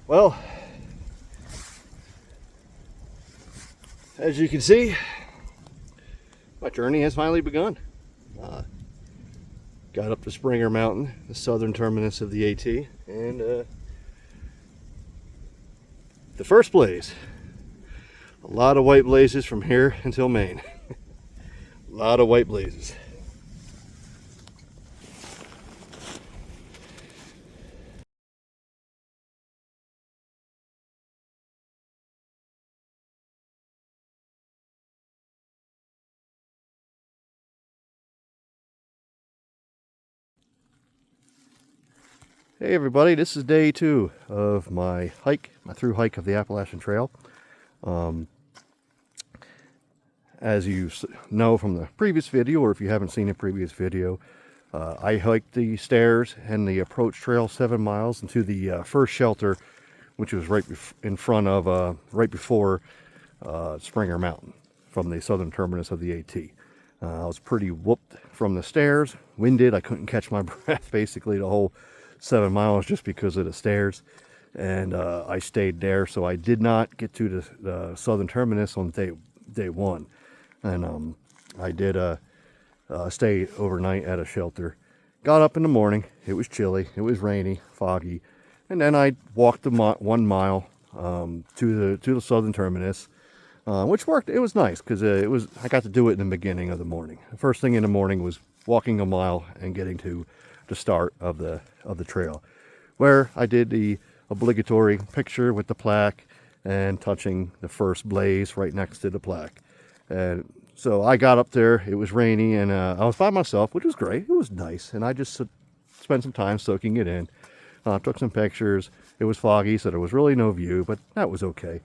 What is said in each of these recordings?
Well, as you can see, my journey has finally begun. Got up to Springer Mountain, the southern terminus of the AT, and the first blaze. A lot of white blazes from here until Maine. A lot of white blazes. Hey everybody, this is day 2 of my hike, my through hike of the Appalachian Trail. As you know from the previous video, or if you haven't seen a previous video, I hiked the stairs and the approach trail 7 miles into the first shelter, which was right in front of, right before Springer Mountain from the southern terminus of the AT. I was pretty whooped from the stairs, winded. I couldn't catch my breath basically the whole 7 miles just because of the stairs, and I stayed there, so I did not get to the southern terminus on day 1, and I did stay overnight at a shelter. Got up in the morning. It was chilly, it was rainy, foggy, and then I walked the 1 mile to the southern terminus, which worked. It was nice because I got to do it in the beginning of the morning. The first thing in the morning was walking a mile and getting to the start of the trail, where I did the obligatory picture with the plaque and touching the first blaze right next to the plaque. And so I got up there. It was rainy, and I was by myself, which was great. It was nice, and I just spent some time soaking it in. Took some pictures. It was foggy, so there was really no view, but that was okay.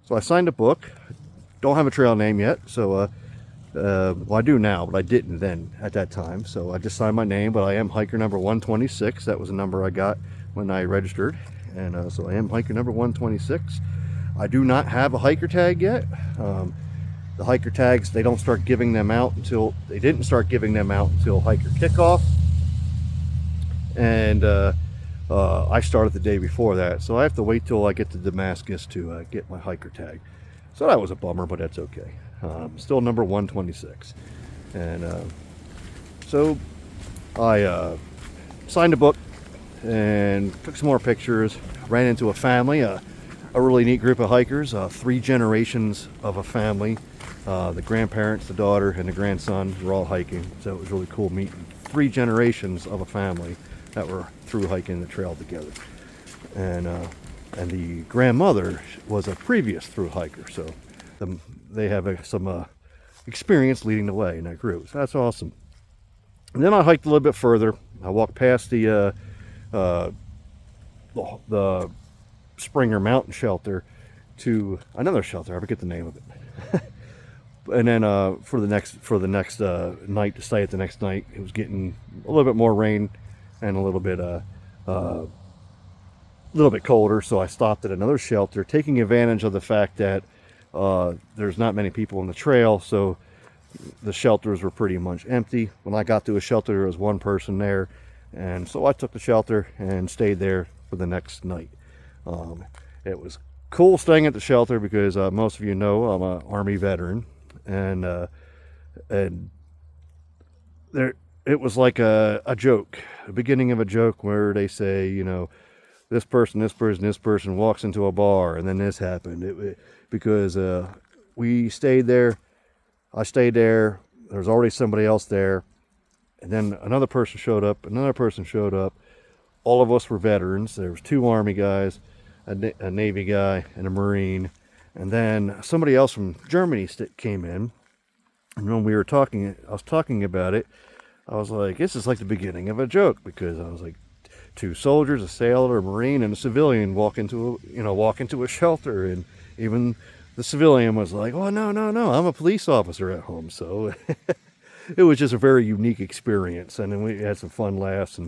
So I signed a book. Don't have a trail name yet, so well, I do now, but I didn't then at that time. So I just signed my name, but I am hiker number 126. That was a number I got when I registered, and so I am hiker number 126. I do not have a hiker tag yet. The hiker tags, they didn't start giving them out until hiker kickoff, and I started the day before that, so I have to wait till I get to Damascus to get my hiker tag. So that was a bummer, but that's okay. Still number 126. And so I signed a book and took some more pictures. Ran into a family, a really neat group of hikers, 3 generations of a family. The grandparents, the daughter, and the grandson were all hiking, so it was really cool meeting 3 generations of a family that were through hiking the trail together. And the grandmother was a previous through hiker, so they have some experience leading the way in that group. So that's awesome. And then I hiked a little bit further. I walked past the Springer Mountain shelter to another shelter. I forget the name of it. And then for the next night to stay at the next night, it was getting a little bit more rain and a little bit colder, so I stopped at another shelter, taking advantage of the fact that there's not many people on the trail, so the shelters were pretty much empty. When I got to a shelter, there was 1 person there, and so I took the shelter and stayed there for the next night. It was cool staying at the shelter because most of you know I'm an Army veteran, and there it was like a joke, the beginning of a joke where they say, you know, this person walks into a bar, and then this happened. Because we stayed there, I stayed there, there was already somebody else there, and then another person showed up, all of us were veterans. There was 2 Army guys, a Navy guy, and a Marine, and then somebody else from Germany came in, and when we were talking, I was talking about it, I was like, this is like the beginning of a joke, because I was like, 2 soldiers, a sailor, a Marine, and a civilian walk into a shelter, and even the civilian was like, oh, no, I'm a police officer at home. So it was just a very unique experience, and then we had some fun laughs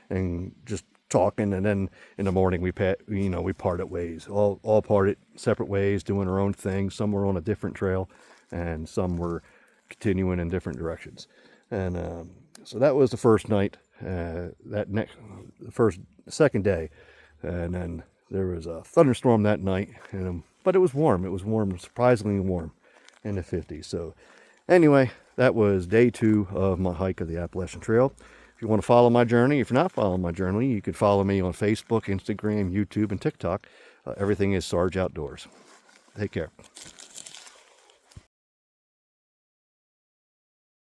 and just talking, and then in the morning we parted ways. All parted separate ways, doing our own thing. Some were on a different trail, and some were continuing in different directions. And so that was the first night. Second day, and then there was a thunderstorm that night. But it was warm. It was warm, surprisingly warm, in the 50s. So anyway, that was day 2 of my hike of the Appalachian Trail. If you want to follow my journey, if you're not following my journey, you can follow me on Facebook, Instagram, YouTube, and TikTok. Everything is Sarge Outdoors. Take care.